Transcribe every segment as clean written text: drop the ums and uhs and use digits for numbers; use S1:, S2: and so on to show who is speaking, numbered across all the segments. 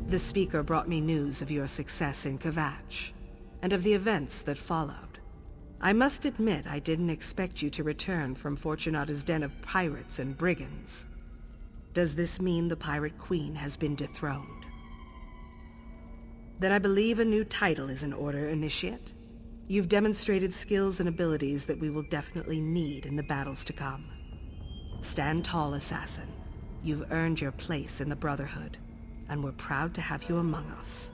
S1: The speaker brought me news of your success in Kvatch, and of the events that followed. I must admit I didn't expect you to return from Fortunata's den of pirates and brigands. Does this mean the Pirate Queen has been dethroned? Then I believe a new title is in order, Initiate. You've demonstrated skills and abilities that we will definitely need in the battles to come. Stand tall, Assassin. You've earned your place in the Brotherhood, and we're proud to have you among us.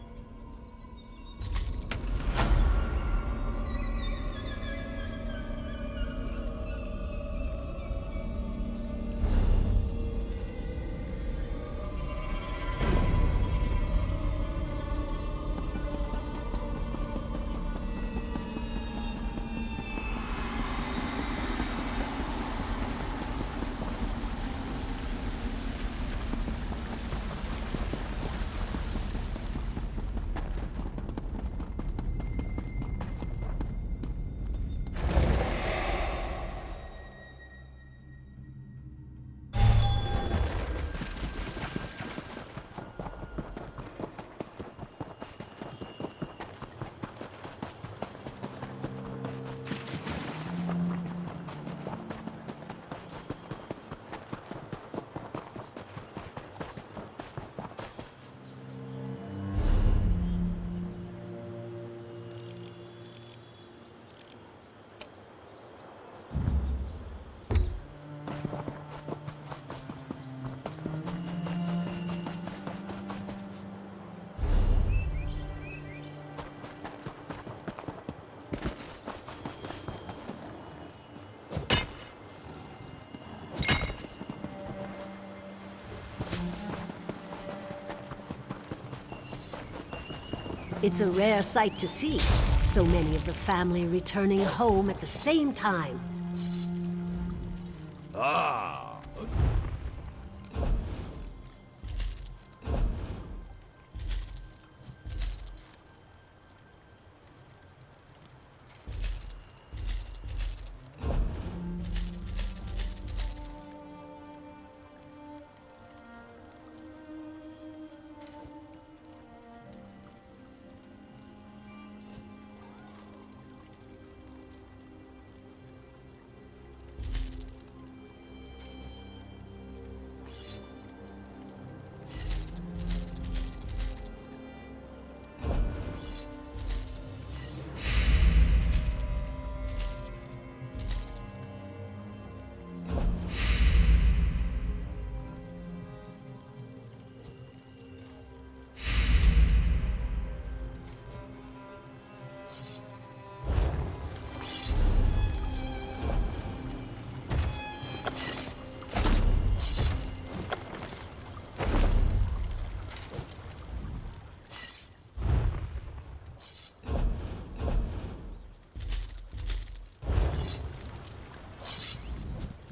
S2: It's a rare sight to see, so many of the family returning home at the same time.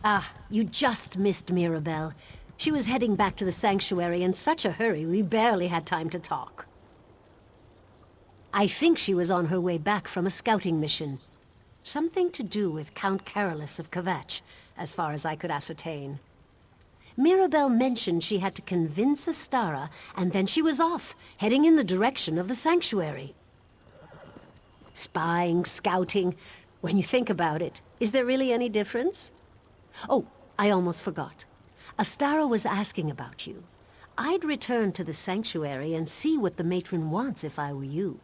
S2: Ah, you just missed Mirabelle. She was heading back to the sanctuary in such a hurry we barely had time to talk. I think she was on her way back from a scouting mission. Something to do with Count Carolus of Kvatch, as far as I could ascertain. Mirabelle mentioned she had to convince Astara, and then she was off, heading in the direction of the sanctuary. Spying, scouting, when you think about it, is there really any difference? Oh, I almost forgot. Astara was asking about you. I'd return to the sanctuary and see what the matron wants if I were you.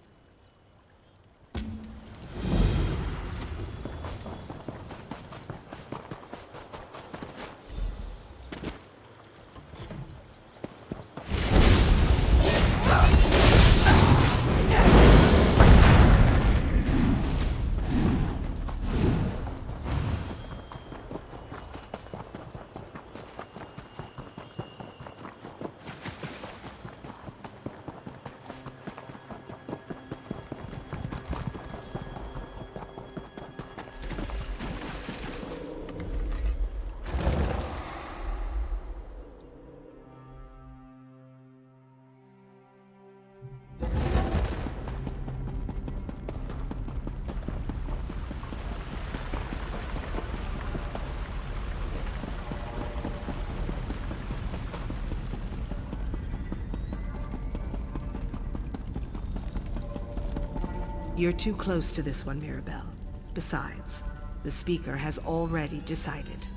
S1: You're too close to this one, Mirabelle. Besides, the Speaker has already decided.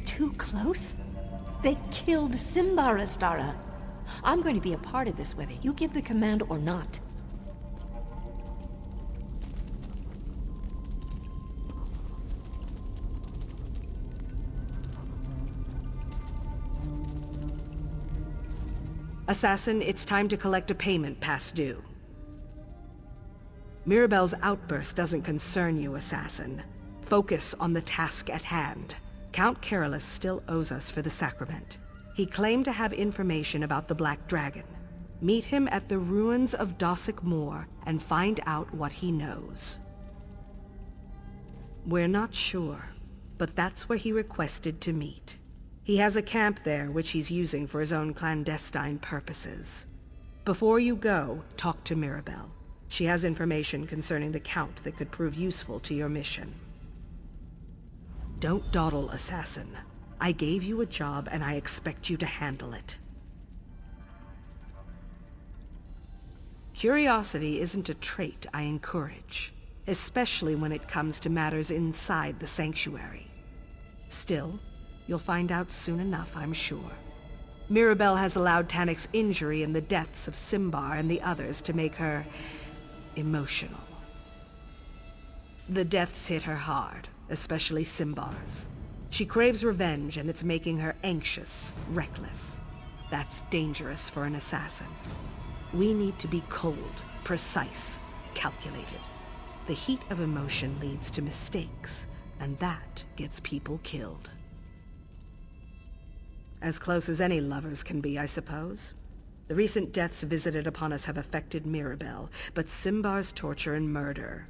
S2: Too close? They killed Simbar, Astara. I'm going to be a part of this whether you give the command or not.
S1: Assassin, it's time to collect a payment past due. Mirabelle's outburst doesn't concern you, Assassin. Focus on the task at hand. Count Carolus still owes us for the sacrament. He claimed to have information about the Black Dragon. Meet him at the ruins of Dossick Moor and find out what he knows. We're not sure, but that's where he requested to meet. He has a camp there which he's using for his own clandestine purposes. Before you go, talk to Mirabelle. She has information concerning the Count that could prove useful to your mission. Don't dawdle, Assassin. I gave you a job and I expect you to handle it. Curiosity isn't a trait I encourage, especially when it comes to matters inside the sanctuary. Still, you'll find out soon enough, I'm sure. Mirabelle has allowed Tanick's injury and the deaths of Simbar and the others to make her emotional. The deaths hit her hard, especially Simbar's. She craves revenge and it's making her anxious, reckless. That's dangerous for an assassin. We need to be cold, precise, calculated. The heat of emotion leads to mistakes, and that gets people killed. As close as any lovers can be, I suppose. The recent deaths visited upon us have affected Mirabelle, but Simbar's torture and murder,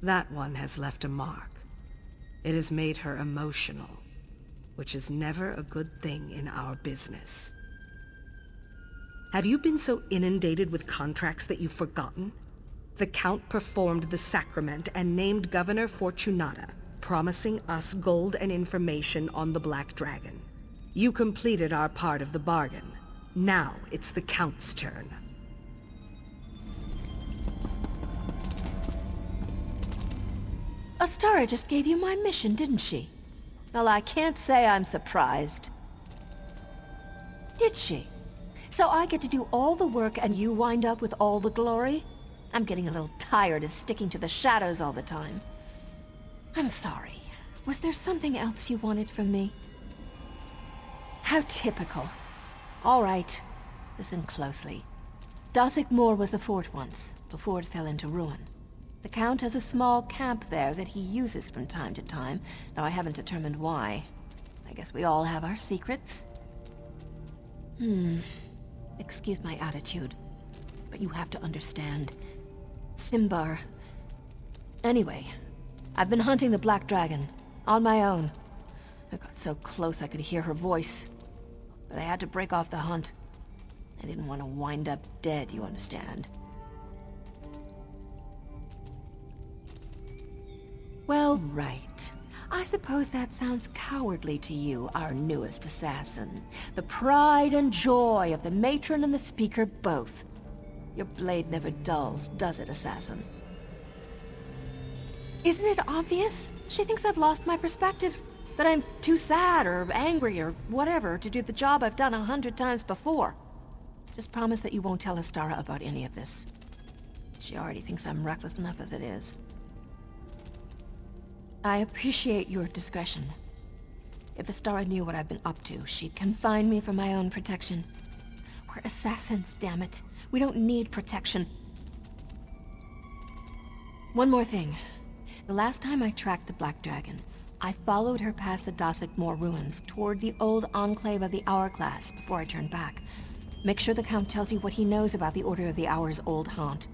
S1: that one has left a mark. It has made her emotional, which is never a good thing in our business. Have you been so inundated with contracts that you've forgotten? The Count performed the sacrament and named Governor Fortunata, promising us gold and information on the Black Dragon. You completed our part of the bargain. Now it's the Count's turn.
S2: Astara just gave you my mission, didn't she? Well, I can't say I'm surprised. Did she? So I get to do all the work and you wind up with all the glory? I'm getting a little tired of sticking to the shadows all the time. I'm sorry. Was there something else you wanted from me? How typical. All right. Listen closely. Dossick Moor was the fort once, before it fell into ruin. The Count has a small camp there that he uses from time to time, though I haven't determined why. I guess we all have our secrets. Excuse my attitude, but you have to understand. Simbar. Anyway, I've been hunting the Black Dragon, on my own. I got so close I could hear her voice, but I had to break off the hunt. I didn't want to wind up dead, you understand. Well, right. I suppose that sounds cowardly to you, our newest assassin. The pride and joy of the matron and the speaker both. Your blade never dulls, does it, assassin? Isn't it obvious? She thinks I've lost my perspective. That I'm too sad or angry or whatever to do the job I've done 100 times before. Just promise that you won't tell Astara about any of this. She already thinks I'm reckless enough as it is. I appreciate your discretion. If Astara knew what I've been up to, she'd confine me for my own protection. We're assassins, damn it. We don't need protection. One more thing. The last time I tracked the Black Dragon, I followed her past the Dossick Moor ruins toward the old enclave of the Hourglass before I turned back. Make sure the Count tells you what he knows about the Order of the Hour's old haunt.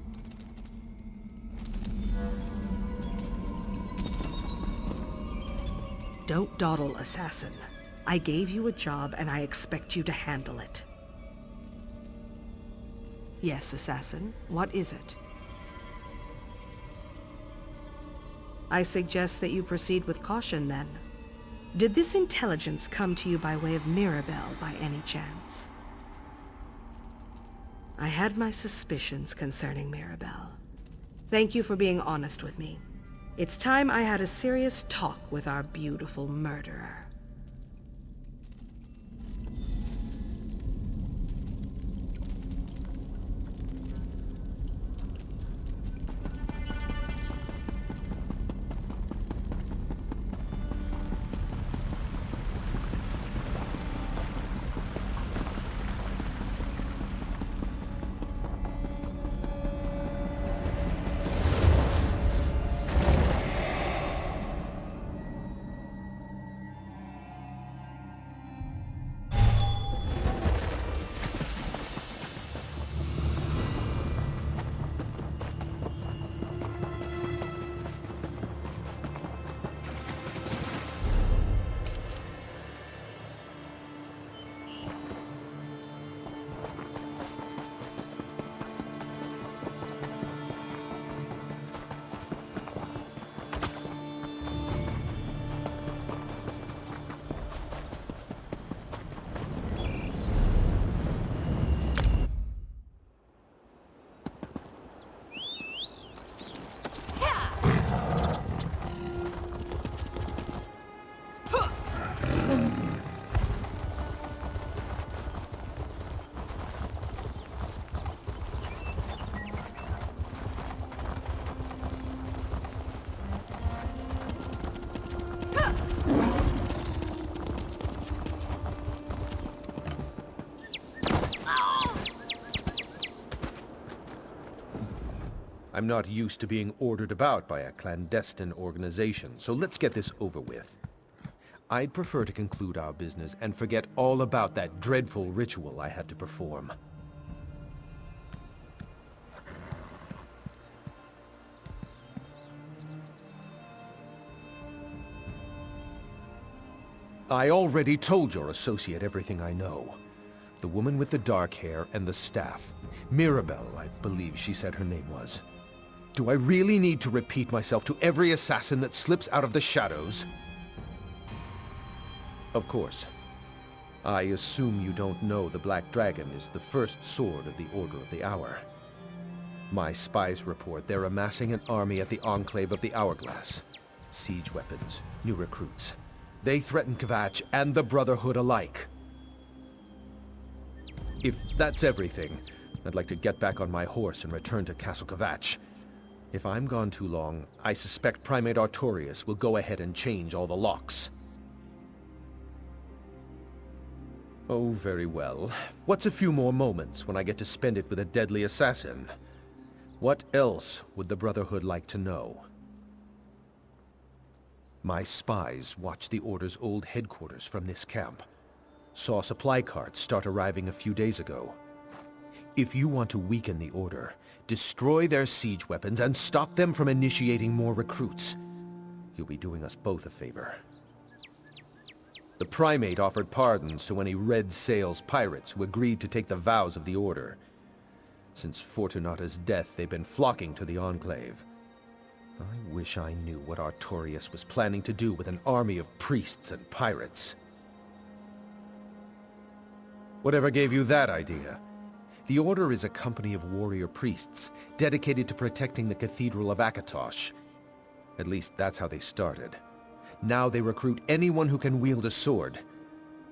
S1: Don't dawdle, assassin. I gave you a job and I expect you to handle it. Yes, assassin. What is it? I suggest that you proceed with caution, then. Did this intelligence come to you by way of Mirabelle, by any chance? I had my suspicions concerning Mirabelle. Thank you for being honest with me. It's time I had a serious talk with our beautiful murderer.
S3: I'm not used to being ordered about by a clandestine organization, so let's get this over with. I'd prefer to conclude our business and forget all about that dreadful ritual I had to perform. I already told your associate everything I know. The woman with the dark hair and the staff. Mirabelle, I believe she said her name was. Do I really need to repeat myself to every assassin that slips out of the shadows? Of course. I assume you don't know the Black Dragon is the first sword of the Order of the Hour. My spies report they're amassing an army at the Enclave of the Hourglass. Siege weapons, new recruits. They threaten Kvatch and the Brotherhood alike. If that's everything, I'd like to get back on my horse and return to Castle Kvatch. If I'm gone too long, I suspect Primate Artorius will go ahead and change all the locks. Oh, very well. What's a few more moments when I get to spend it with a deadly assassin? What else would the Brotherhood like to know? My spies watched the Order's old headquarters from this camp. Saw supply carts start arriving a few days ago. If you want to weaken the Order, destroy their siege weapons and stop them from initiating more recruits. You'll be doing us both a favor. The Primate offered pardons to any Red Sails pirates who agreed to take the vows of the Order. Since Fortunata's death, they've been flocking to the Enclave. I wish I knew what Artorius was planning to do with an army of priests and pirates. Whatever gave you that idea? The Order is a company of warrior priests, dedicated to protecting the Cathedral of Akatosh. At least that's how they started. Now they recruit anyone who can wield a sword.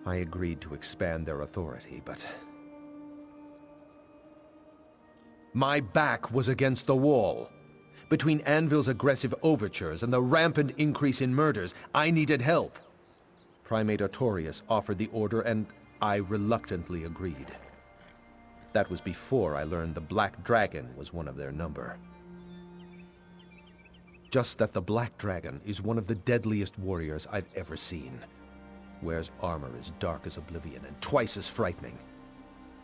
S3: I agreed to expand their authority, but... my back was against the wall. Between Anvil's aggressive overtures and the rampant increase in murders, I needed help. Primate Artorius offered the Order, and I reluctantly agreed. That was before I learned the Black Dragon was one of their number. Just that the Black Dragon is one of the deadliest warriors I've ever seen. Wears armor as dark as oblivion and twice as frightening.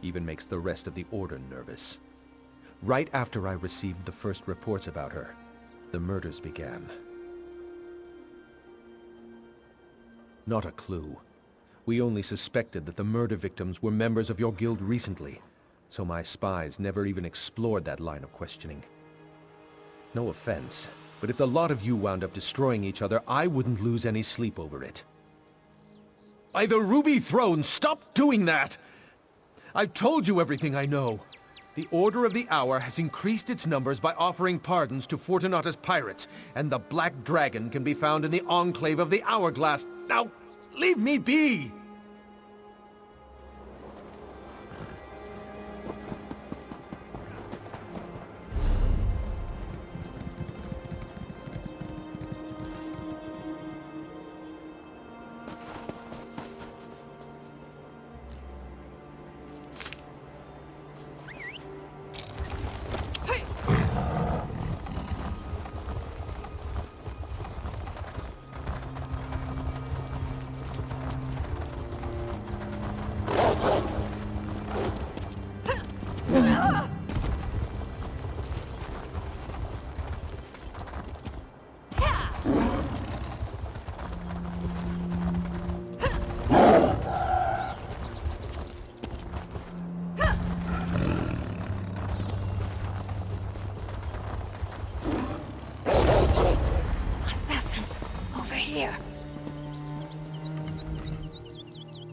S3: Even makes the rest of the Order nervous. Right after I received the first reports about her, the murders began. Not a clue. We only suspected that the murder victims were members of your guild recently, so my spies never even explored that line of questioning. No offense, but if the lot of you wound up destroying each other, I wouldn't lose any sleep over it. By the Ruby Throne, stop doing that! I've told you everything I know. The Order of the Hour has increased its numbers by offering pardons to Fortunata's pirates, and the Black Dragon can be found in the Enclave of the Hourglass. Now, leave me be!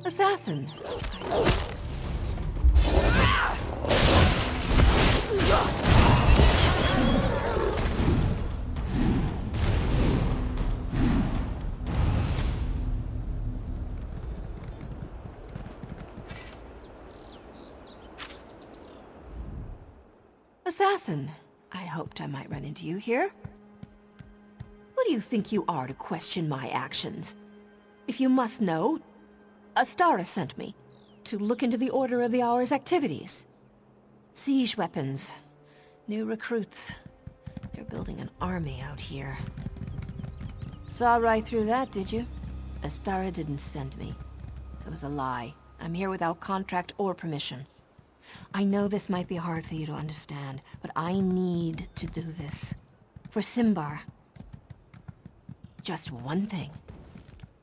S2: Assassin! Assassin! I hoped I might run into you here. Who do you think you are to question my actions? If you must know, Astara sent me to look into the Order of the Hour's activities. Siege weapons, new recruits. They're building an army out here. Saw right through that, did you? Astara didn't send me. It was a lie. I'm here without contract or permission. I know this might be hard for you to understand, but I need to do this. For Simbar. Just one thing.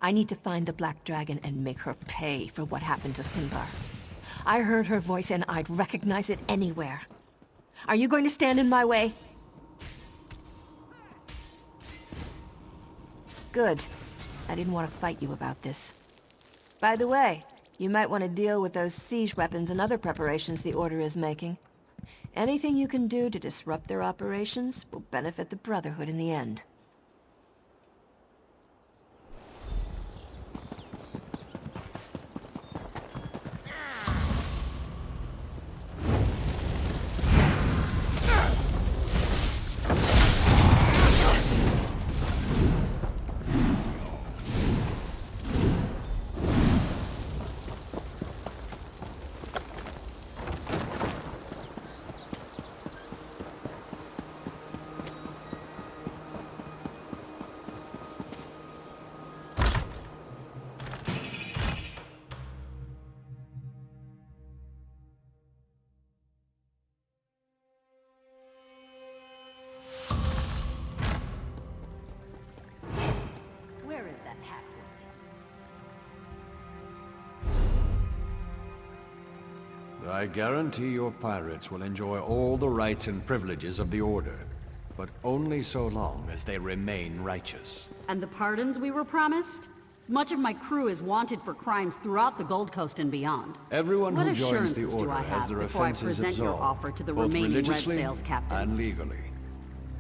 S2: I need to find the Black Dragon and make her pay for what happened to Simbar. I heard her voice and I'd recognize it anywhere. Are you going to stand in my way? Good. I didn't want to fight you about this. By the way, you might want to deal with those siege weapons and other preparations the Order is making. Anything you can do to disrupt their operations will benefit the Brotherhood in the end.
S4: I guarantee your pirates will enjoy all the rights and privileges of the Order, but only so long as they remain righteous.
S5: And the pardons we were promised? Much of my crew is wanted for crimes throughout the Gold Coast and beyond.
S4: Everyone
S5: what
S4: who joins the
S5: assurances
S4: Order
S5: do I
S4: has
S5: have
S4: their
S5: before I
S4: offenses
S5: present your
S4: absolved,
S5: offer to the
S4: both
S5: remaining Red
S4: religiously
S5: Sails captains?
S4: and legally.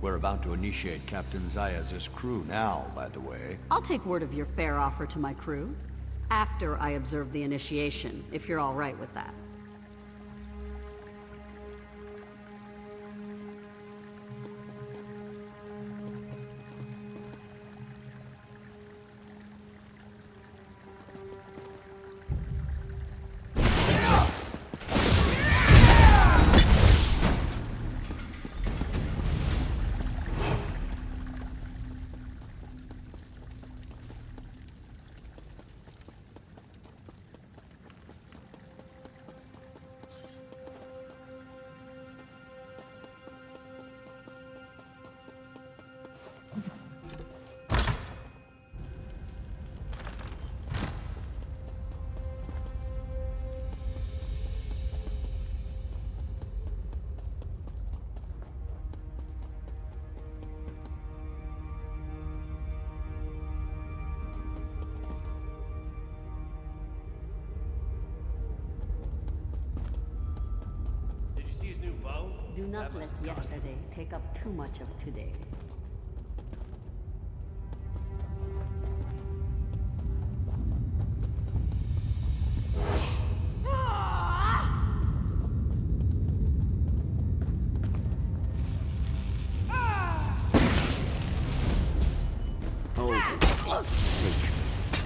S4: We're about to initiate Captain Zayas' crew now, by the way.
S5: I'll take word of your fair offer to my crew after I observe the initiation, if you're all right with that. Do not let yesterday take up too much of today.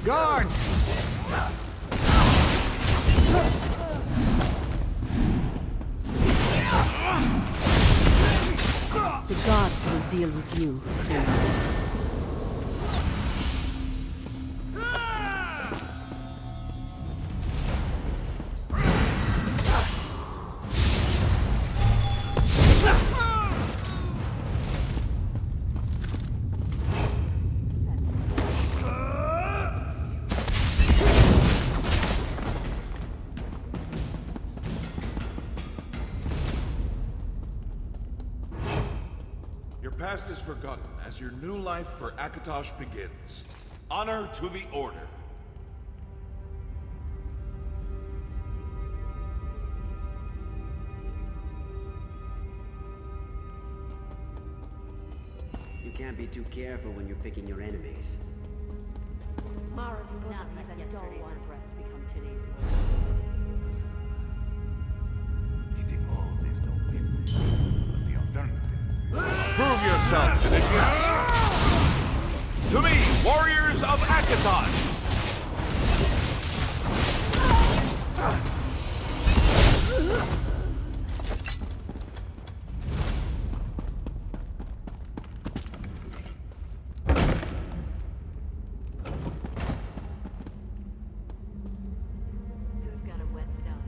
S4: Guards!
S6: The gods will deal with you.
S7: Your past is forgotten as your new life for Akatosh begins. Honor to the Order.
S8: You can't be too careful when you're picking your enemies.
S5: Mara's bosom has a dull one. Breaths become today's
S7: The alternative. Prove yourselves, initiates! To me, warriors of Akatosh!
S5: Who's got a wet stone?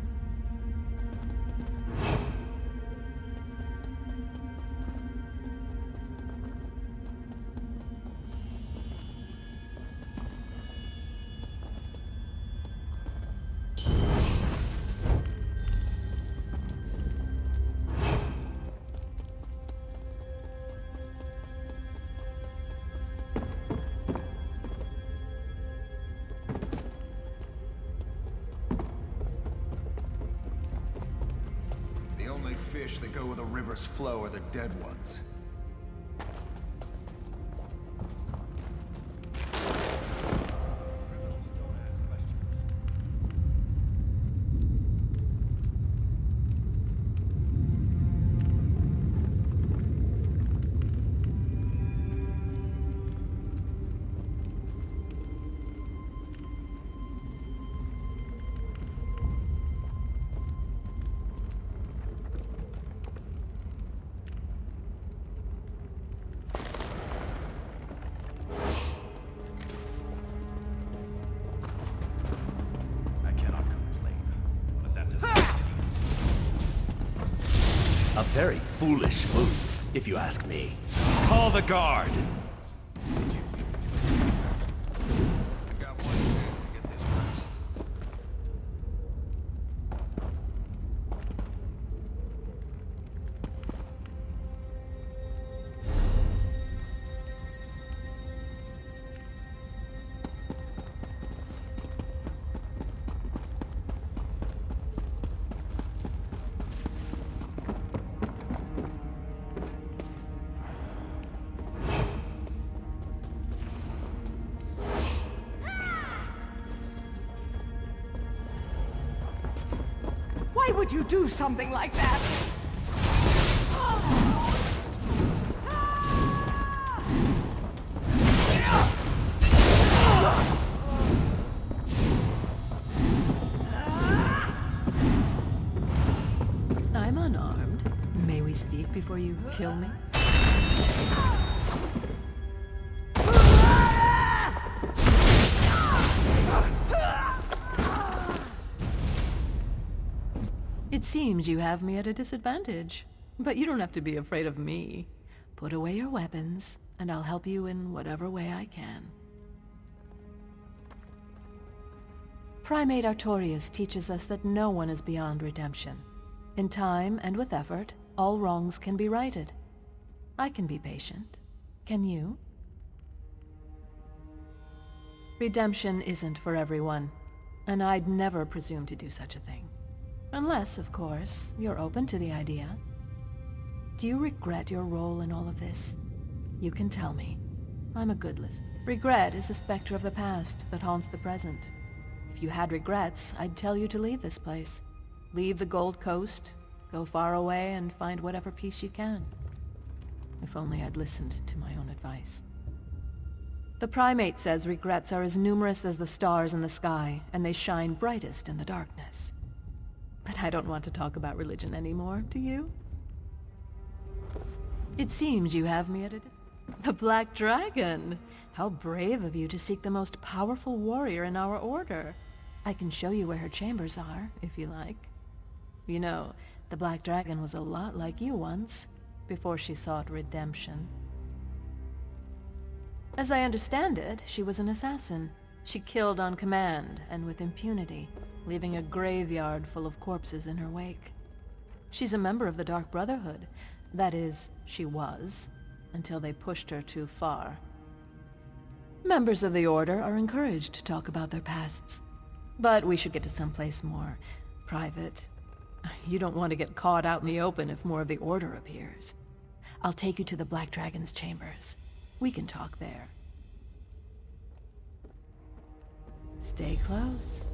S9: The only fish that go where the river's flow are the dead ones.
S10: A very foolish move, if you ask me. Call the guard!
S9: I got one chance to get this right.
S1: Why would you do something like that?
S6: I'm unarmed. May we speak before you kill me? It seems you have me at a disadvantage, but you don't have to be afraid of me. Put away your weapons, and I'll help you in whatever way I can. Primate Artorias teaches us that no one is beyond redemption. In time and with effort, all wrongs can be righted. I can be patient. Can you? Redemption isn't for everyone, and I'd never presume to do such a thing. Unless, of course, you're open to the idea. Do you regret your role in all of this? You can tell me. I'm a good listener. Regret is a specter of the past that haunts the present. If you had regrets, I'd tell you to leave this place. Leave the Gold Coast, go far away, and find whatever peace you can. If only I'd listened to my own advice. The Primate says regrets are as numerous as the stars in the sky, and they shine brightest in the darkness. But I don't want to talk about religion anymore, do you? It seems you have me at the Black Dragon! How brave of you to seek the most powerful warrior in our order. I can show you where her chambers are, if you like. You know, the Black Dragon was a lot like you once, before she sought redemption. As I understand it, she was an assassin. She killed on command, and with impunity, leaving a graveyard full of corpses in her wake. She's a member of the Dark Brotherhood. That is, she was, until they pushed her too far. Members of the Order are encouraged to talk about their pasts. But we should get to someplace more private. You don't want to get caught out in the open if more of the Order appears. I'll take you to the Black Dragon's chambers. We can talk there. Stay close.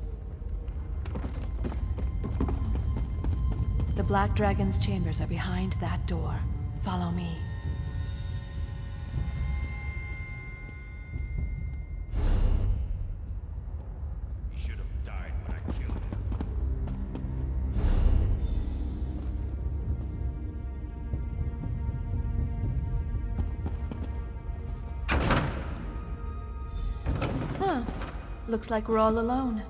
S6: The Black Dragon's chambers are behind that door. Follow me.
S9: He should have died when I killed him.
S6: Huh. Looks like we're all alone.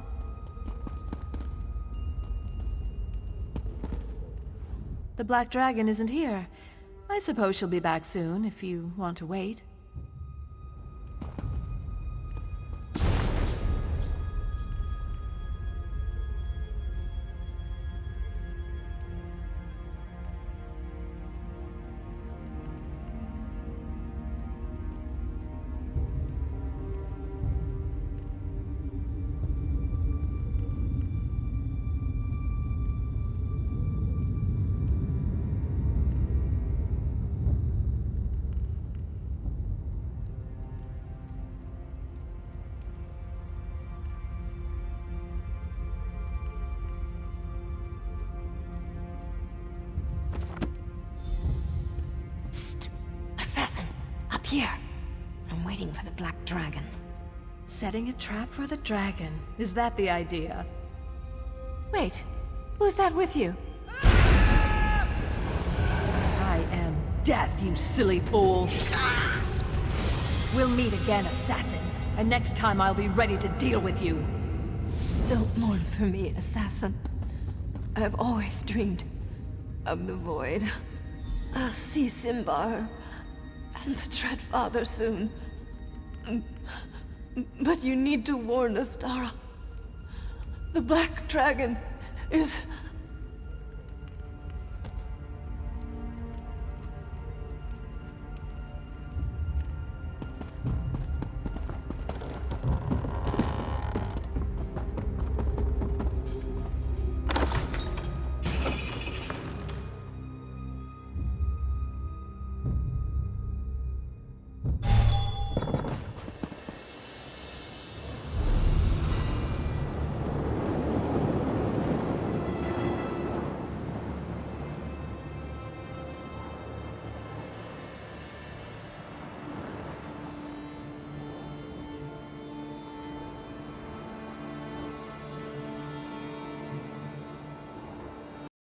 S6: The Black Dragon isn't here. I suppose she'll be back soon, if you want to wait.
S2: Here. I'm waiting for the Black Dragon.
S6: Setting a trap for the dragon. Is that the idea?
S2: Wait, who's that with you?
S6: I am death, you silly fool! We'll meet again, assassin, and next time I'll be ready to deal with you.
S11: Don't mourn for me, assassin. I've always dreamed of the void. I'll see Simbar and the Dread Father soon. But you need to warn Astara. The Black Dragon is